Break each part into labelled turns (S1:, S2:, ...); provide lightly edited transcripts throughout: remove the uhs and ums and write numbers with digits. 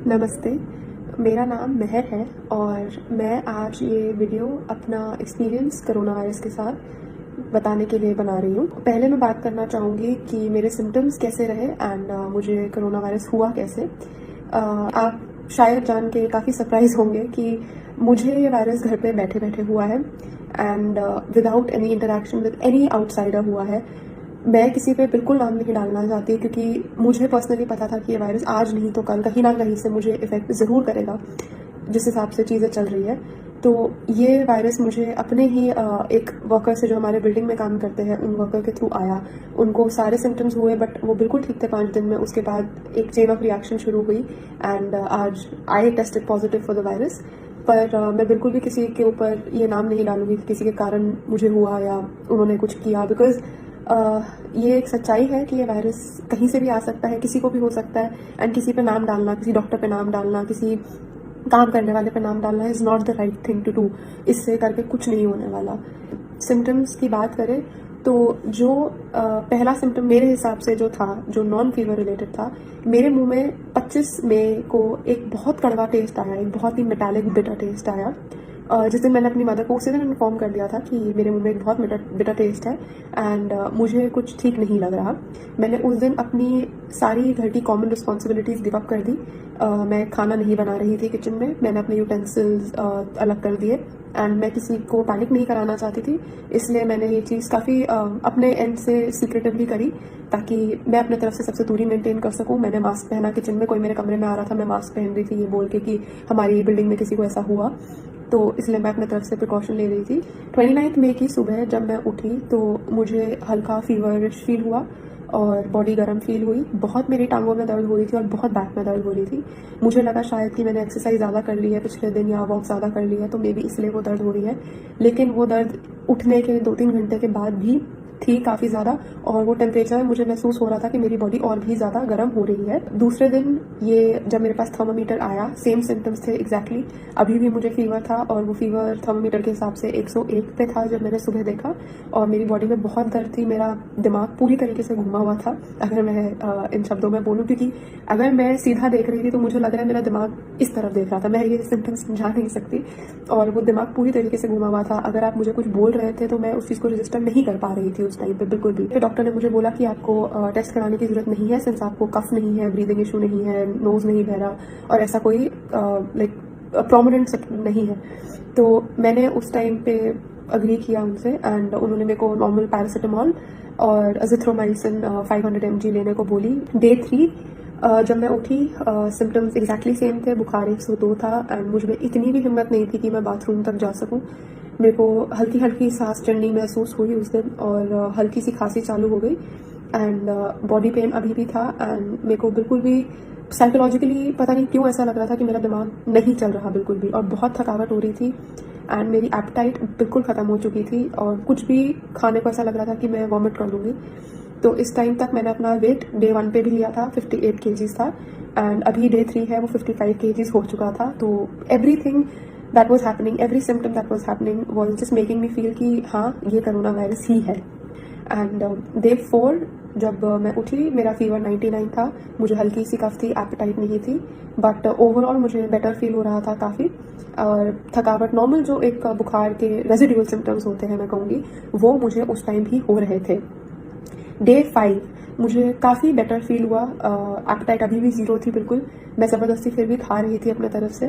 S1: नमस्ते, मेरा नाम महर है और मैं आज ये वीडियो अपना एक्सपीरियंस कोरोना वायरस के साथ बताने के लिए बना रही हूँ। पहले मैं बात करना चाहूँगी कि मेरे सिम्टम्स कैसे रहे एंड मुझे कोरोना वायरस हुआ कैसे। आप शायद जान के काफ़ी सरप्राइज होंगे कि मुझे ये वायरस घर पे बैठे बैठे हुआ है and without any interaction with any outsider हुआ है। मैं किसी पे बिल्कुल नाम नहीं डालना चाहती क्योंकि मुझे पर्सनली पता था कि ये वायरस आज नहीं तो कल कहीं ना कहीं से मुझे इफ़ेक्ट ज़रूर करेगा, जिस हिसाब से चीज़ें चल रही है। तो ये वायरस मुझे अपने ही एक वर्कर से जो हमारे बिल्डिंग में काम करते हैं उन वर्कर के थ्रू आया। उनको सारे सिम्टम्स हुए बट वो बिल्कुल ठीक थे 5 दिन में। उसके बाद एक चेन ऑफ रिएक्शन शुरू हुई एंड आज I tested positive for the virus. पर मैं बिल्कुल भी किसी के ऊपर ये नाम नहीं डालूंगी कि किसी के कारण मुझे हुआ या उन्होंने कुछ किया, बिकॉज ये एक सच्चाई है कि ये वायरस कहीं से भी आ सकता है, किसी को भी हो सकता है। एंड किसी पे नाम डालना, किसी डॉक्टर पे नाम डालना, किसी काम करने वाले पे नाम डालना is not the right thing to do. इससे करके कुछ नहीं होने वाला। सिम्टम्स की बात करें तो जो पहला सिम्टम मेरे हिसाब से जो था, जो नॉन फीवर रिलेटेड था, मेरे मुंह में 25 मई को एक बहुत कड़वा टेस्ट आया, एक बहुत ही मेटालिक बिटर टेस्ट आया। जिस दिन मैंने अपनी मदर को उसी दिन इन्फॉर्म कर दिया था कि मेरे मुंह में एक बहुत बिटर टेस्ट है एंड मुझे कुछ ठीक नहीं लग रहा। मैंने उस दिन अपनी सारी घर की कॉमन रिस्पॉन्सिबिलिटीज़ गिव अप कर दी। मैं खाना नहीं बना रही थी किचन में, मैंने अपने यूटेंसिल्स अलग कर दिए एंड मैं किसी को पैनिक नहीं कराना चाहती थी, इसलिए मैंने ये चीज़ काफ़ी अपने एंड से सीक्रेटिवली करी ताकि मैं अपने तरफ से सबसे दूरी मेंटेन कर सकूं। मैंने मास्क पहना, किचन में कोई मेरे कमरे में आ रहा था मैं मास्क पहन रही थी ये बोल के कि हमारी बिल्डिंग में किसी को ऐसा हुआ, तो इसलिए मैं अपने तरफ से प्रिकॉशन ले रही थी। 29 मई की सुबह जब मैं उठी तो मुझे हल्का फीवरिश फील हुआ और बॉडी गर्म फील हुई। बहुत मेरी टांगों में दर्द हो रही थी और बहुत बैक में दर्द हो रही थी। मुझे लगा शायद कि मैंने एक्सरसाइज ज़्यादा कर ली है पिछले दिन या वॉक ज़्यादा कर ली है, तो मे बी इसलिए वो दर्द हो रही है। लेकिन वो दर्द उठने के 2-3 घंटे के बाद भी थी काफ़ी ज़्यादा, और वो टेम्परेचर मुझे महसूस हो रहा था कि मेरी बॉडी और भी ज़्यादा गर्म हो रही है। दूसरे दिन ये जब मेरे पास थर्मामीटर आया, सेम सिम्टम्स थे एग्जैक्टली। अभी भी मुझे फीवर था और वो फीवर थर्मामीटर के हिसाब से 101 पे था जब मैंने सुबह देखा, और मेरी बॉडी में बहुत दर्द थी। मेरा दिमाग पूरी तरीके से घुमा हुआ था, अगर मैं इन शब्दों में बोलूँ, क्योंकि अगर मैं सीधा देख रही थी तो मुझे लग रहा है मेरा दिमाग इस तरफ देख रहा था। मैं ये सिम्टम्स समझा नहीं सकती और वो दिमाग पूरी तरीके से घुमा हुआ था। अगर आप मुझे कुछ बोल रहे थे तो मैं उस चीज़ को रजिस्टर नहीं कर पा रही थी उस टाइम पे बिल्कुल भी। फिर डॉक्टर ने मुझे बोला कि आपको टेस्ट कराने की जरूरत नहीं है, सिंस आपको कफ नहीं है, ब्रीदिंग इशू नहीं है, नोज नहीं बह रहा और ऐसा कोई लाइक प्रोमिनेंट नहीं है। तो मैंने उस टाइम पे अग्री किया उनसे एंड उन्होंने मेरे को नॉर्मल पैरासिटामॉल और अजिथ्रोमाइसिन 500 mg लेने को बोली। डे 3 जब मैं उठी सिम्टम्स एग्जैक्टली सेम थे, बुखार 102 था एंड मुझ में इतनी भी हिम्मत नहीं थी कि मैं बाथरूम तक जा सकूं। मेरे को हल्की हल्की सांस चढ़नी महसूस हुई उस दिन और हल्की सी खांसी चालू हो गई एंड बॉडी पेन अभी भी था एंड मेरे को बिल्कुल भी साइकोलॉजिकली पता नहीं क्यों ऐसा लग रहा था कि मेरा दिमाग नहीं चल रहा बिल्कुल भी, और बहुत थकावट हो रही थी एंड मेरी एपेटाइट बिल्कुल ख़त्म हो चुकी थी और कुछ भी खाने को ऐसा लग रहा था कि मैं वॉमिट कर लूँगी। तो इस टाइम तक मैंने अपना वेट डे 1 पे भी लिया था, 58 kgs था एंड अभी डे 3 है वो 55 kgs हो चुका था। तो everything that was happening, every symptom that was happening was just making me feel कि हाँ ये कोरोना वायरस ही है। एंड डे 4 जब मैं उठी मेरा फीवर 99 था, मुझे हल्की सी कफ थी, एपेटाइट नहीं थी, बट ओवरऑल मुझे बेटर फील हो रहा था काफ़ी। और थकावट नॉर्मल जो एक बुखार के रेजिडुअल सिम्टम्स होते हैं मैं कहूँगी, वो मुझे उस टाइम भी हो रहे थे। डे 5 मुझे काफ़ी बेटर फील हुआ। एपेटाइट अभी भी 0 थी बिल्कुल। मैं ज़बरदस्ती फिर भी खा रही थी अपने तरफ से,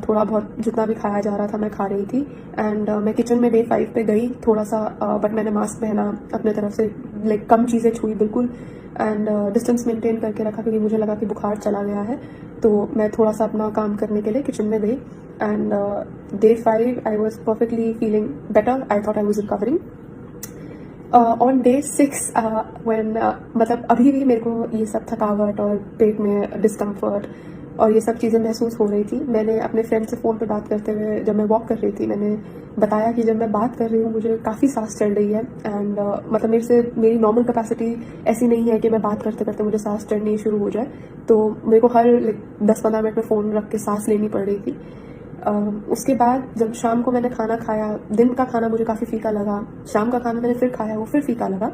S1: थोड़ा बहुत जितना भी खाया जा रहा था मैं खा रही थी एंड मैं किचन में डे 5 पे गई थोड़ा सा, बट मैंने मास्क पहना, अपने तरफ से लाइक कम चीज़ें छुई बिल्कुल एंड डिस्टेंस मेंटेन करके रखा क्योंकि मुझे लगा कि बुखार चला गया है। तो मैं थोड़ा सा अपना काम करने के लिए किचन में गई and day 5 I was perfectly feeling better. I thought I was recovering. On day 6 मतलब अभी भी मेरे को ये सब थकावट और पेट में डिस्कम्फर्ट और ये सब चीज़ें महसूस हो रही थी। मैंने अपने फ्रेंड से फ़ोन पे बात करते हुए जब मैं वॉक कर रही थी, मैंने बताया कि जब मैं बात कर रही हूँ मुझे काफ़ी सांस चढ़ रही है एंड मतलब मेरी नॉर्मल कैपेसिटी ऐसी नहीं है कि मैं बात करते करते मुझे सांस चढ़नी शुरू हो जाए। तो मेरे को हर 10-15 मिनट में फ़ोन रख के सांस लेनी पड़ रही थी। उसके बाद जब शाम को मैंने खाना खाया, दिन का खाना मुझे काफ़ी फीका लगा, शाम का खाना मैंने फिर खाया वो फिर फीका लगा।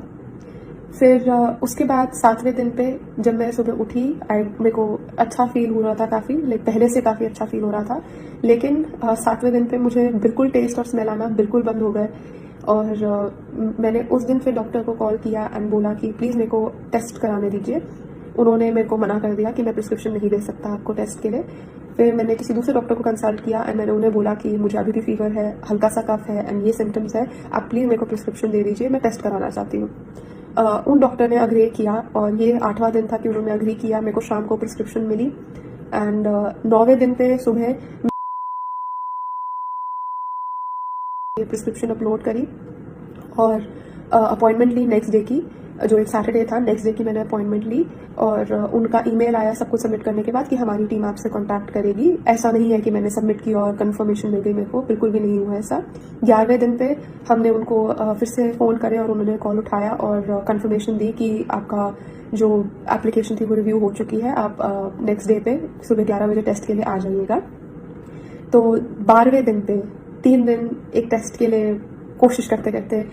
S1: फिर उसके बाद 7वें दिन पे जब मैं सुबह उठी, मेरे को अच्छा फील हो रहा था काफ़ी, लाइक पहले से काफ़ी अच्छा फील हो रहा था। लेकिन 7वें दिन पे मुझे बिल्कुल टेस्ट और स्मेल आना बिल्कुल बंद हो गए। और मैंने उस दिन फिर डॉक्टर को कॉल किया एंड बोला कि प्लीज़ मेरे को टेस्ट कराने दीजिए। उन्होंने मेरे को मना कर दिया कि मैं प्रिस्क्रिप्शन नहीं दे सकता आपको टेस्ट के लिए। फिर मैंने किसी दूसरे डॉक्टर को कंसल्ट किया एंड मैंने उन्हें बोला कि मुझे अभी भी फीवर है, हल्का सा कफ है एंड ये सिम्टम्स है, आप प्लीज़ मेरे को प्रिस्क्रिप्शन दे दीजिए, मैं टेस्ट कराना चाहती हूँ। उन डॉक्टर ने अग्री किया और ये 8वां दिन था कि उन्होंने अग्री किया। मेरे को शाम को प्रिस्क्रिप्शन मिली एंड 9वें दिन पे सुबह प्रिस्क्रिप्शन अपलोड करी और अपॉइंटमेंट ली नेक्स्ट डे की, जो एक सैटरडे था। नेक्स्ट डे की मैंने अपॉइंटमेंट ली और उनका ईमेल आया सब कुछ सबमिट करने के बाद कि हमारी टीम आपसे कांटेक्ट करेगी। ऐसा नहीं है कि मैंने सबमिट की और कंफर्मेशन मिल गई मेरे को, बिल्कुल भी नहीं हुआ ऐसा। 11वें दिन पे हमने उनको फिर से फ़ोन करे और उन्होंने कॉल उठाया और कंफर्मेशन दी कि आपका जो एप्लीकेशन थी वो रिव्यू हो चुकी है, आप नेक्स्ट डे पे सुबह 11 बजे टेस्ट के लिए आ जाइएगा। तो 12वें दिन पे 3 दिन एक टेस्ट के लिए कोशिश करते करते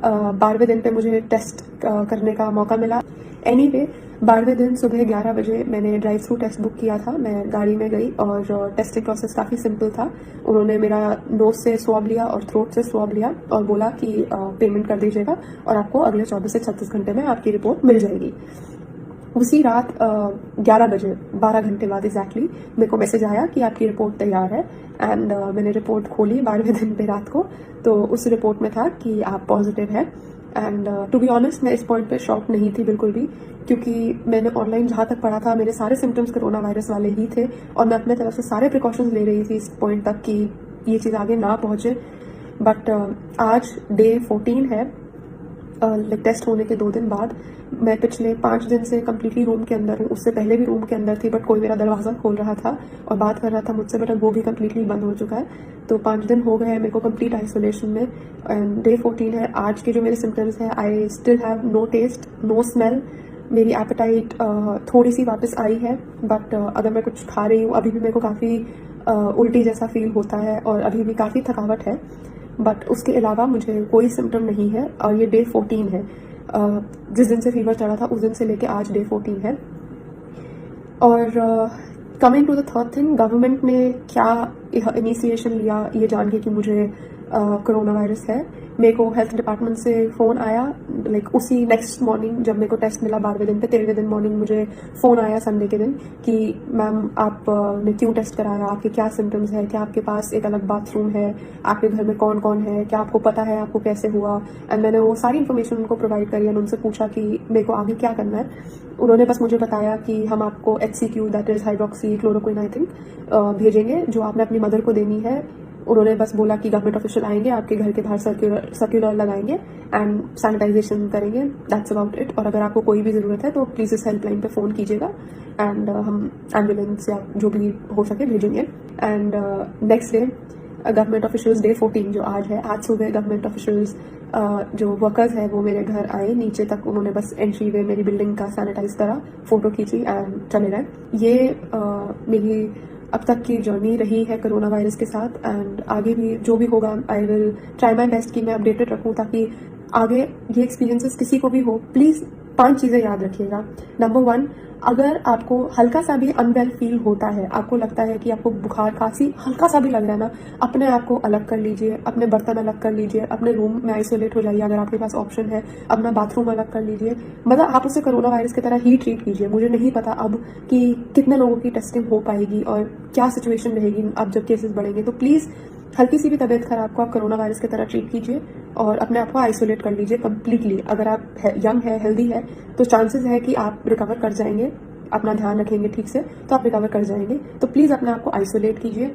S1: 12वें दिन पे मुझे टेस्ट करने का मौका मिला। एनीवे 12वें दिन सुबह 11 बजे मैंने ड्राइव थ्रू टेस्ट बुक किया था। मैं गाड़ी में गई और टेस्टिंग प्रोसेस काफ़ी सिंपल था। उन्होंने मेरा नोज से स्वैब लिया और थ्रोट से स्वैब लिया और बोला कि पेमेंट कर दीजिएगा और आपको अगले 24 से 36 घंटे में आपकी रिपोर्ट मिल जाएगी। उसी रात 11 बजे 12 घंटे बाद एग्जैक्टली मेरे को मैसेज आया कि आपकी रिपोर्ट तैयार है एंड मैंने रिपोर्ट खोली 12वें दिन पे रात को। तो उस रिपोर्ट में था कि आप पॉजिटिव है एंड टू बी ऑनेस्ट मैं इस पॉइंट पे शॉक नहीं थी बिल्कुल भी, क्योंकि मैंने ऑनलाइन जहाँ तक पढ़ा था मेरे सारे सिम्टम्स कोरोना वायरस वाले ही थे और मैं अपने तरफ से सारे प्रिकॉशंस ले रही थी इस पॉइंट तक कि ये चीज़ आगे ना पहुँचे। बट आज डे 14 है, टेस्ट होने के 2 दिन बाद। मैं पिछले 5 दिन से कम्प्लीटली रूम के अंदर हूँ। उससे पहले भी रूम के अंदर थी बट कोई मेरा दरवाज़ा खोल रहा था और बात कर रहा था मुझसे, बट वो भी कम्प्लीटली बंद हो चुका है। तो 5 दिन हो गए हैं मेरे को कम्प्लीट आइसोलेशन में एंड डे 14 है। आज के जो मेरे सिम्टम्स हैं, I still have no taste, no smell. मेरी एपेटाइट थोड़ी सी वापस आई है बट अगर मैं कुछ खा रही हूँ अभी भी मेरे को काफ़ी उल्टी जैसा फील होता है और अभी भी काफ़ी थकावट है, बट उसके अलावा मुझे कोई सिम्टम नहीं है। और ये डे 14 है, जिस दिन से फीवर चढ़ा था उस दिन से लेके आज डे 14 है। और coming to the third thing, government ने क्या इनिशिएशन लिया ये जान के कि मुझे कोरोना वायरस है। मेरे को हेल्थ डिपार्टमेंट से फ़ोन आया लाइक उसी नेक्स्ट मॉर्निंग जब मेरे को टेस्ट मिला 12वें दिन पे। 13वें दिन मॉर्निंग मुझे फ़ोन आया संडे के दिन कि मैम आप ने क्यों टेस्ट कराया, आपके क्या सिम्टम्स है, क्या आपके पास एक अलग बाथरूम है, आपके घर में कौन कौन है, क्या आपको पता है आपको कैसे हुआ। एंड मैंने वो सारी इन्फॉर्मेशन उनको प्रोवाइड करी एंड उनसे पूछा कि मेरे को आगे क्या करना है। उन्होंने बस मुझे बताया कि हम आपको HCQ that is hydroxy chloroquine I think भेजेंगे जो आपने अपनी मदर को देनी है। उन्होंने बस बोला कि गवर्नमेंट ऑफिशियल आएंगे, आपके घर के बाहर सर्कुलर लगाएंगे एंड सैनिटाइजेशन करेंगे, दैट्स अबाउट इट। और अगर आपको कोई भी ज़रूरत है तो प्लीज़ इस हेल्पलाइन पे फ़ोन कीजिएगा एंड हम एम्बुलेंस या जो भी हो सके भेजेंगे। And next day government officials, day 14 जो आज है, आज सुबह गवर्नमेंट ऑफिशियल्स जो वर्कर्स हैं वो मेरे घर आए नीचे तक। उन्होंने बस एंट्री वे मेरी बिल्डिंग का सैनिटाइज करा, फ़ोटो खींची एंड चले गए। ये मेरी अब तक की जर्नी रही है कोरोना वायरस के साथ एंड आगे भी जो भी होगा I will try my best कि मैं अपडेटेड रखूँ ताकि आगे ये एक्सपीरियंसेस किसी को भी हो। प्लीज़ 5 चीज़ें याद रखिएगा। नंबर 1, अगर आपको हल्का सा भी अनवेल फील होता है, आपको लगता है कि आपको बुखार खांसी हल्का सा भी लग रहा है ना, अपने आप को अलग कर लीजिए, अपने बर्तन अलग कर लीजिए, अपने रूम में आइसोलेट हो जाइए अगर आपके पास ऑप्शन है, अपना बाथरूम अलग कर लीजिए। मतलब आप उसे कोरोना वायरस की तरह ही ट्रीट कीजिए। मुझे नहीं पता अब कि कितने लोगों की टेस्टिंग हो पाएगी और क्या सिचुएशन रहेगी अब जब केसेस बढ़ेंगे। तो प्लीज़ हल्की सी भी तबीयत खराब को आप कोरोना वायरस की तरह ट्रीट कीजिए और अपने आप को आइसोलेट कर लीजिए कम्प्लीटली। अगर आप यंग है, हेल्दी है तो चांसेस है कि आप रिकवर कर जाएंगे, अपना ध्यान रखेंगे ठीक से तो आप रिकवर कर जाएंगे। तो प्लीज़ अपने आप को आइसोलेट कीजिए।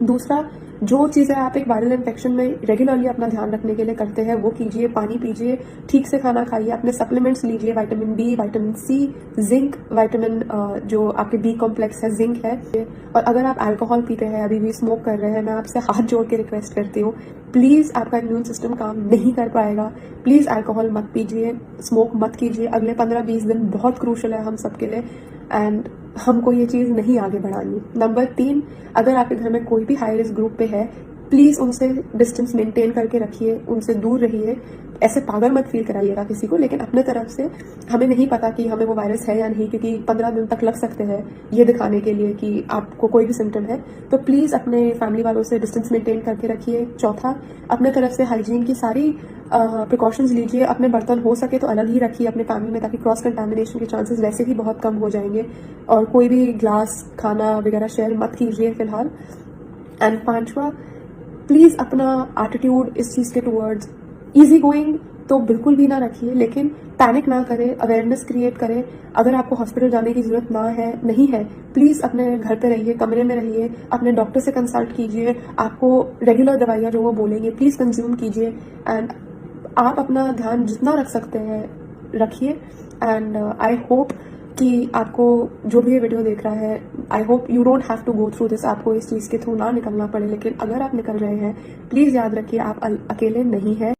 S1: दूसरा, जो चीज़ें आप एक वायरल इन्फेक्शन में रेगुलरली अपना ध्यान रखने के लिए करते हैं वो कीजिए। पानी पीजिए, ठीक से खाना खाइए, अपने सप्लीमेंट्स लीजिए, vitamin B, vitamin C, zinc, vitamin जो आपके B कॉम्प्लेक्स है, जिंक है। और अगर आप अल्कोहल पीते हैं, अभी भी स्मोक कर रहे हैं, मैं आपसे हाथ जोड़ के रिक्वेस्ट करती हूँ, प्लीज़ आपका इम्यून सिस्टम काम नहीं कर पाएगा। प्लीज़ अल्कोहल मत पीजिए, स्मोक मत कीजिए। अगले 15-20 दिन बहुत क्रूशल है हम सबके लिए एंड हमको ये चीज़ नहीं आगे बढ़ानी। नंबर 3, अगर आपके घर में कोई भी हाई रिस्क ग्रुप पे है, प्लीज़ उनसे डिस्टेंस मेंटेन करके रखिए, उनसे दूर रहिए। ऐसे पागल मत फील कराइएगा किसी को, लेकिन अपने तरफ से हमें नहीं पता कि हमें वो वायरस है या नहीं, क्योंकि 15 दिन तक लग सकते हैं ये दिखाने के लिए कि आपको कोई भी सिम्टम है। तो प्लीज़ अपने फैमिली वालों से डिस्टेंस मेंटेन करके रखिए। चौथा, अपने तरफ से हाइजीन की सारी प्रिकॉशंस लीजिए। अपने बर्तन हो सके तो अलग ही रखिए अपने फैमिली में, ताकि क्रॉस कंटामिनेशन के चांसेस वैसे ही बहुत कम हो जाएंगे। और कोई भी ग्लास खाना वगैरह शेयर मत कीजिए फिलहाल। एंड पांचवा, प्लीज़ अपना एटीट्यूड इस चीज़ के टूवर्ड्स ईजी गोइंग तो बिल्कुल भी ना रखिए, लेकिन पैनिक ना करें, अवेयरनेस क्रिएट करें। अगर आपको हॉस्पिटल जाने की ज़रूरत नहीं है, प्लीज़ अपने घर पे रहिए, कमरे में रहिए, अपने डॉक्टर से कंसल्ट कीजिए। आपको रेगुलर दवाइयाँ जो वो बोलेंगे प्लीज़ कंज्यूम कीजिए। एंड आप अपना ध्यान जितना रख सकते हैं रखिए। एंड आई होप कि आपको जो भी ये वीडियो देख रहा है, I hope you don't have to go through this, आपको इस चीज़ के थ्रू ना निकलना पड़े। लेकिन अगर आप निकल रहे हैं, प्लीज़ याद रखिए आप अकेले नहीं हैं।